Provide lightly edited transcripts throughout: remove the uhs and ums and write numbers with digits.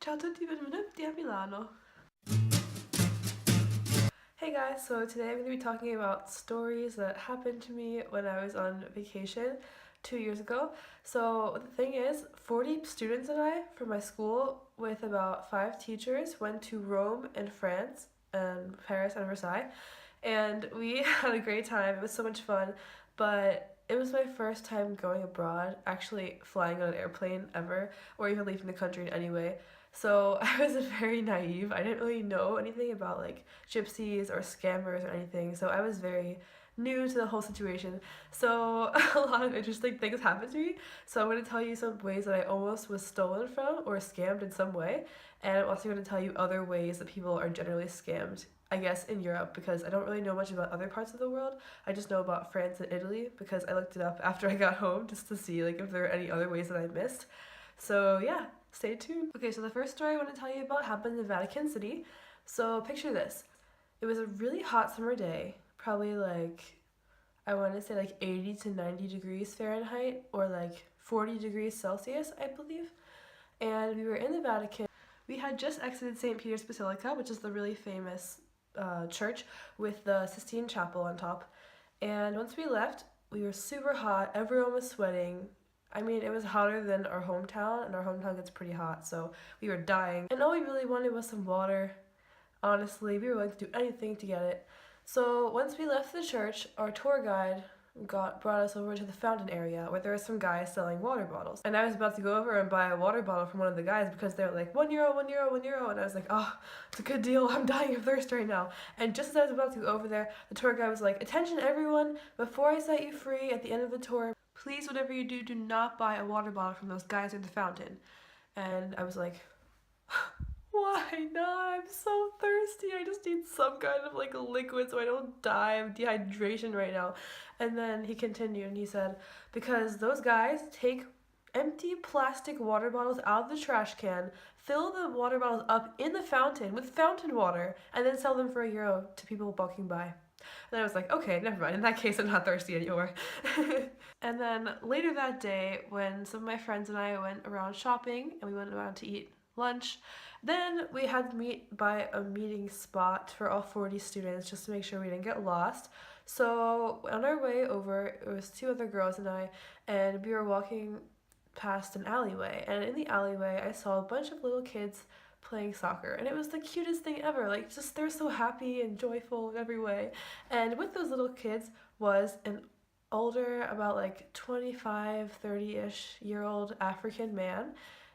Ciao a tutti, benvenuti a Milano. Hey guys, so today I'm going to be talking about stories that happened to me when I was on vacation 2 years ago. So the thing is, 40 students and I from my school with about 5 teachers went to Rome and France and Paris and Versailles, and we had a great time. It was so much fun, but it was my first time going abroad, actually flying on an airplane ever, or even leaving the country in any way. So I was very naive. I didn't really know anything about like gypsies or scammers or anything. So I was very new to the whole situation. So a lot of interesting things happened to me. So I'm going to tell you some ways that I almost was stolen from or scammed in some way. And I'm also going to tell you other ways that people are generally scammed, I guess, in Europe, because I don't really know much about other parts of the world. I just know about France and Italy because I looked it up after I got home just to see like if there are any other ways that I missed. So yeah, stay tuned. Okay, so the first story I want to tell you about happened in Vatican City. So picture this. It was a really hot summer day, probably like, I want to say like 80 to 90 degrees Fahrenheit or like 40 degrees Celsius, I believe. And we were in the Vatican. We had just exited St. Peter's Basilica, which is the really famous church with the Sistine Chapel on top. And once we left, we were super hot. Everyone was sweating. I mean, it was hotter than our hometown, and our hometown gets pretty hot, so we were dying. And all we really wanted was some water. Honestly, we were willing to do anything to get it. So once we left the church, our tour guide brought us over to the fountain area where there were some guys selling water bottles. And I was about to go over and buy a water bottle from one of the guys because they were like, €1, €1, €1. And I was like, oh, it's a good deal. I'm dying of thirst right now. And just as I was about to go over there, the tour guide was like, attention everyone, before I set you free at the end of the tour, please, whatever you do, do not buy a water bottle from those guys at the fountain. And I was like, why not? I'm so thirsty. I just need some kind of like liquid so I don't die of dehydration right now. And then he continued and he said, because those guys take empty plastic water bottles out of the trash can, fill the water bottles up in the fountain with fountain water, and then sell them for €1 to people walking by. And I was like, okay, never mind. In that case, I'm not thirsty anymore. And then later that day, when some of my friends and I went around shopping and we went around to eat lunch, then we had to meet by a meeting spot for all 40 students just to make sure we didn't get lost. So on our way over, it was 2 other girls and I, and we were walking past an alleyway. And in the alleyway, I saw a bunch of little kids playing soccer, and it was the cutest thing ever. Like, just they're so happy and joyful in every way. And with those little kids was an older, about like 25, 30-ish year old African man.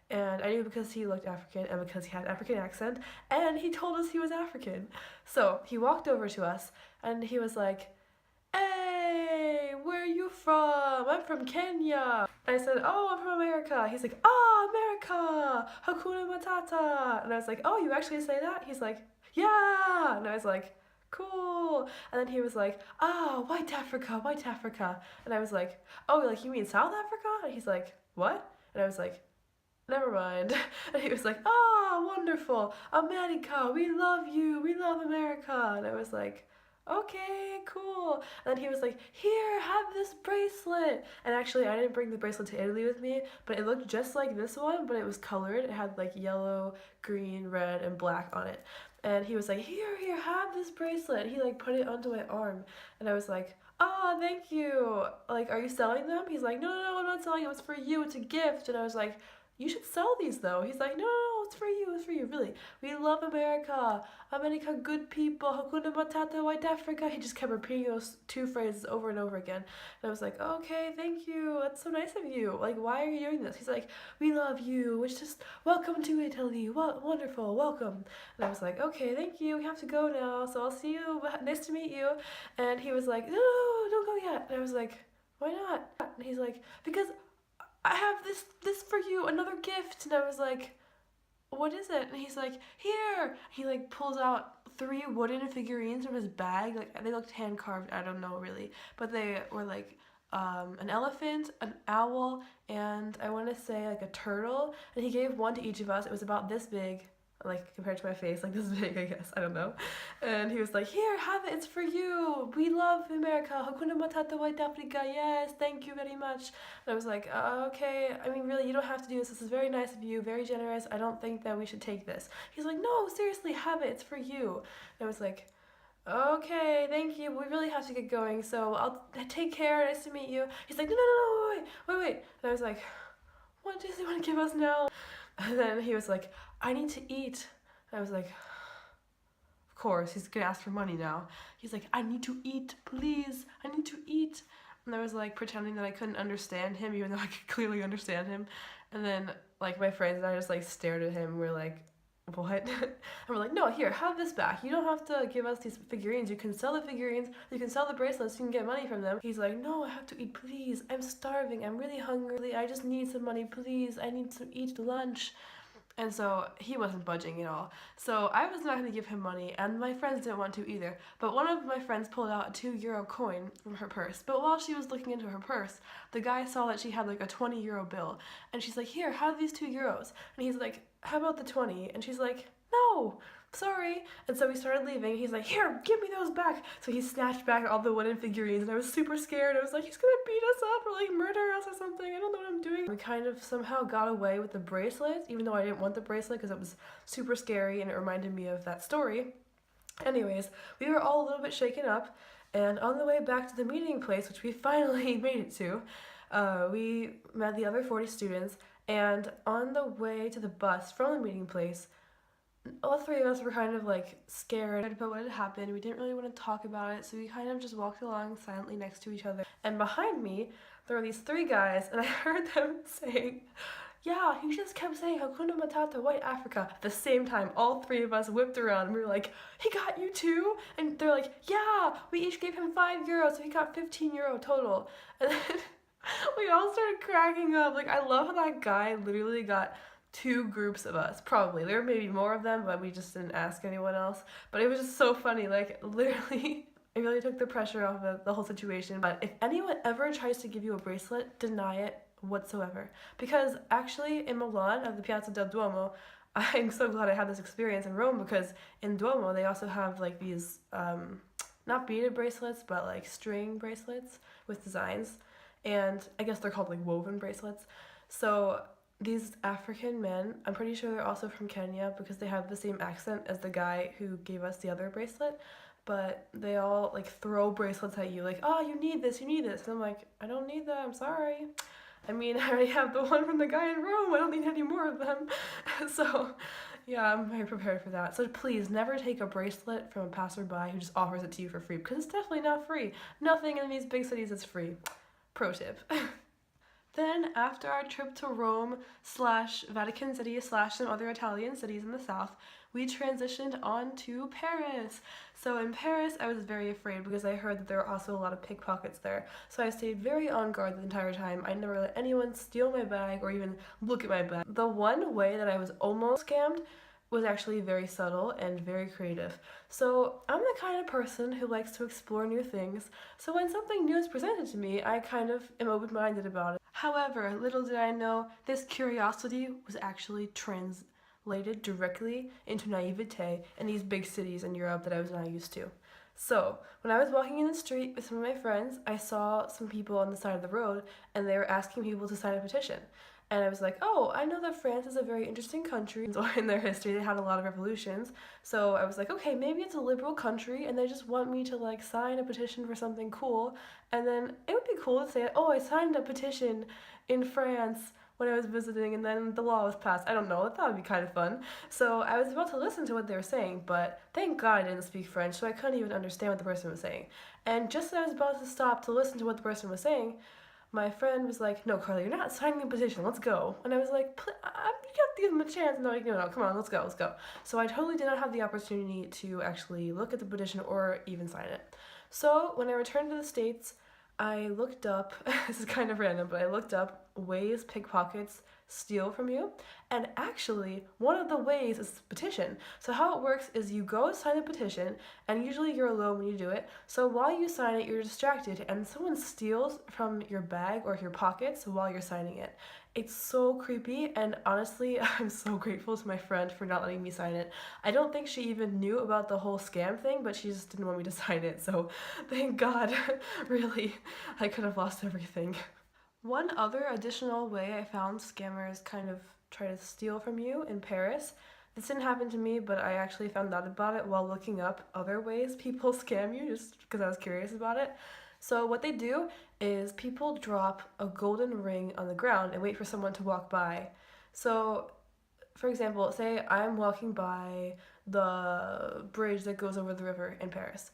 And I knew because he looked African and because he had an African accent, and he told us he was African. So he walked over to us and he was like, hey, where are you from? I'm from Kenya. And I said, oh, I'm from America. He's like, oh, America, Hakuna Matata. And I was like, oh, you actually say that? He's like, yeah. And I was like, cool. And then he was like, ah, White Africa, White Africa. And I was like, oh, like you mean South Africa? And he's like, what? And I was like, never mind. And he was like, oh, wonderful, America, we love you, we love America. And I was like, okay, cool. And then he was like, here, have this bracelet. And actually, I didn't bring the bracelet to Italy with me, but it looked just like this one, but it was colored. It had like yellow, green, red, and black on it. And he was like, here, have this bracelet. He like put it onto my arm. And I was like, oh, thank you. Like, are you selling them? He's like, no, I'm not selling them. It's for you. It's a gift. And I was like, you should sell these though. He's like, no, it's for you, really. We love America. America, good people. Hakuna Matata, White Africa. He just kept repeating those 2 phrases over and over again. And I was like, okay, thank you. That's so nice of you. Like, why are you doing this? He's like, we love you. It's just, welcome to Italy. Wonderful, welcome. And I was like, okay, thank you. We have to go now. So I'll see you. Nice to meet you. And he was like, no, don't go yet. And I was like, why not? And he's like, because I have this for you, another gift. And I was like, what is it? And he's like, here. He like pulls out 3 wooden figurines from his bag. Like, they looked hand carved, I don't know really, but they were like an elephant, an owl, and I want to say like a turtle. And he gave one to each of us. It was about this big, like compared to my face, like this big, I guess, I don't know. And he was like, here, have it, it's for you. We love America. Hakuna Matata White Africa. Yes, thank you very much. And I was like, okay, I mean, really, you don't have to do this. This is very nice of you, very generous. I don't think that we should take this. He's like, no, seriously, have it, it's for you. And I was like, okay, thank you. We really have to get going, so I'll take care. Nice to meet you. He's like, no, wait. And I was like, what does he want to give us now? And then he was like, I need to eat. And I was like, of course, he's gonna ask for money now. He's like, I need to eat, please. I need to eat. And I was like pretending that I couldn't understand him, even though I could clearly understand him. And then like my friends and I just like stared at him. We're like, what? And we're like, no, here, have this back. You don't have to give us these figurines. You can sell the figurines. You can sell the bracelets. You can get money from them. He's like, no, I have to eat, please. I'm starving. I'm really hungry. I just need some money, please. I need to eat lunch. And so he wasn't budging at all. So I was not going to give him money, and my friends didn't want to either. But one of my friends pulled out a 2 euro coin from her purse. But while she was looking into her purse, the guy saw that she had like a 20 euro bill. And she's like, here, have these 2 euros. And he's like, how about the 20? And she's like, no, sorry. And so we started leaving. He's like, here, give me those back. So he snatched back all the wooden figurines, and I was super scared. I was like, he's gonna beat us up or like murder us or something. I don't know what I'm doing. We kind of somehow got away with the bracelet, even though I didn't want the bracelet because it was super scary and it reminded me of that story. Anyways, we were all a little bit shaken up, and on the way back to the meeting place, which we finally made it to, we met the other 40 students, and on the way to the bus from the meeting place, all three of us were kind of like scared about what had happened. We didn't really want to talk about it, so we kind of just walked along silently next to each other. And behind me, there were these 3 guys, and I heard them saying, yeah, he just kept saying Hakuna Matata, White Africa. At the same time, all 3 of us whipped around, and we were like, he got you too? And they're like, yeah, we each gave him 5 euros, so he got 15 euro total. And then we all started cracking up. Like, I love how that guy literally got 2 groups of us, probably. There were maybe more of them, but we just didn't ask anyone else. But it was just so funny, like, literally, it really took the pressure off of the whole situation. But if anyone ever tries to give you a bracelet, deny it whatsoever. Because actually, in Milan, at the Piazza del Duomo, I'm so glad I had this experience in Rome, because in Duomo, they also have, like, these, not beaded bracelets, but, like, string bracelets with designs. And I guess they're called, like, woven bracelets. So these African men, I'm pretty sure they're also from Kenya because they have the same accent as the guy who gave us the other bracelet, but they all like throw bracelets at you like, oh, you need this, and I'm like, I don't need that, I'm sorry. I mean, I already have the one from the guy in Rome, I don't need any more of them. So yeah, I'm very prepared for that. So please never take a bracelet from a passerby who just offers it to you for free, because it's definitely not free. Nothing in these big cities is free. Pro tip. Then, after our trip to Rome / Vatican City / some other Italian cities in the south, we transitioned on to Paris. So in Paris, I was very afraid because I heard that there were also a lot of pickpockets there. So I stayed very on guard the entire time. I never let anyone steal my bag or even look at my bag. The one way that I was almost scammed was actually very subtle and very creative. So I'm the kind of person who likes to explore new things, so when something new is presented to me, I kind of am open-minded about it. However, little did I know, this curiosity was actually translated directly into naivete in these big cities in Europe that I was not used to. So, when I was walking in the street with some of my friends, I saw some people on the side of the road, and they were asking people to sign a petition. And I was like, oh, I know that France is a very interesting country. So in their history, they had a lot of revolutions. So I was like, okay, maybe it's a liberal country and they just want me to like sign a petition for something cool. And then it would be cool to say, oh, I signed a petition in France when I was visiting and then the law was passed. I don't know, I thought it would be kind of fun. So I was about to listen to what they were saying, but thank God I didn't speak French, so I couldn't even understand what the person was saying. And just as I was about to stop to listen to what the person was saying, my friend was like, no, Carly, you're not signing a petition, let's go. And I was like, you have to give him a chance. No, come on, let's go. So I totally did not have the opportunity to actually look at the petition or even sign it. So when I returned to the States, I looked up, this is kind of random, but I looked up ways pickpockets steal from you, and actually one of the ways is petition. So how it works is you go sign a petition, and usually you're alone when you do it, so while you sign it you're distracted and someone steals from your bag or your pockets while you're signing it. It's so creepy, and honestly, I'm so grateful to my friend for not letting me sign it. I don't think she even knew about the whole scam thing, but she just didn't want me to sign it, so thank God. Really, I could have lost everything. One other additional way I found scammers kind of try to steal from you in Paris. This didn't happen to me, but I actually found out about it while looking up other ways people scam you just because I was curious about it. So, what they do is people drop a golden ring on the ground and wait for someone to walk by. So, for example, say I'm walking by the bridge that goes over the river in Paris,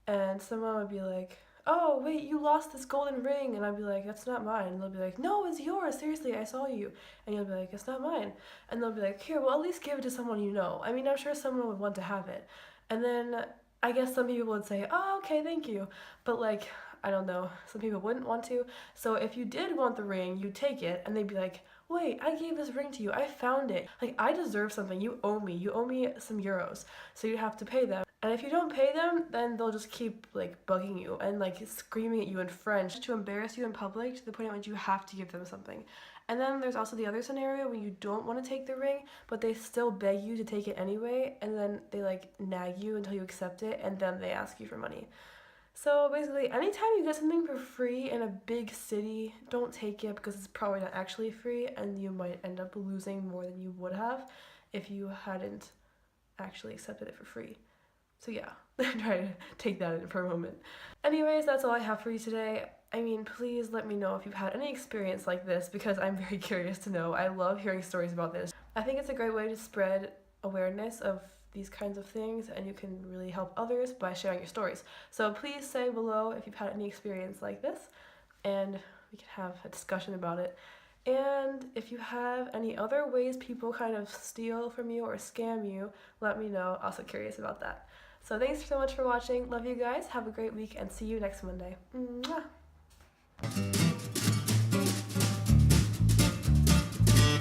and someone would be like, "Oh, wait, you lost this golden ring." And I'd be like, "That's not mine." And they'll be like, "No, it's yours. Seriously, I saw you." And you'll be like, "It's not mine." And they'll be like, "Here, well, at least give it to someone you know." I mean, I'm sure someone would want to have it. And then I guess some people would say, "Oh, okay, thank you." But like, I don't know, some people wouldn't want to. So if you did want the ring, you'd take it, and they'd be like, "Wait, I gave this ring to you. I found it. Like, I deserve something. You owe me. You owe me some euros." So you have to pay them. And if you don't pay them, then they'll just keep like bugging you and like screaming at you in French to embarrass you in public to the point at which you have to give them something. And then there's also the other scenario when you don't want to take the ring, but they still beg you to take it anyway, and then they like nag you until you accept it, and then they ask you for money. So basically, anytime you get something for free in a big city, don't take it because it's probably not actually free, and you might end up losing more than you would have if you hadn't actually accepted it for free. So yeah, try to take that in for a moment. Anyways, that's all I have for you today. I mean, please let me know if you've had any experience like this because I'm very curious to know. I love hearing stories about this. I think it's a great way to spread awareness of these kinds of things, and you can really help others by sharing your stories. So please say below if you've had any experience like this, and we can have a discussion about it. And if you have any other ways people kind of steal from you or scam you, let me know. Also curious about that. So thanks so much for watching. Love you guys. Have a great week and see you next Monday. Mwah!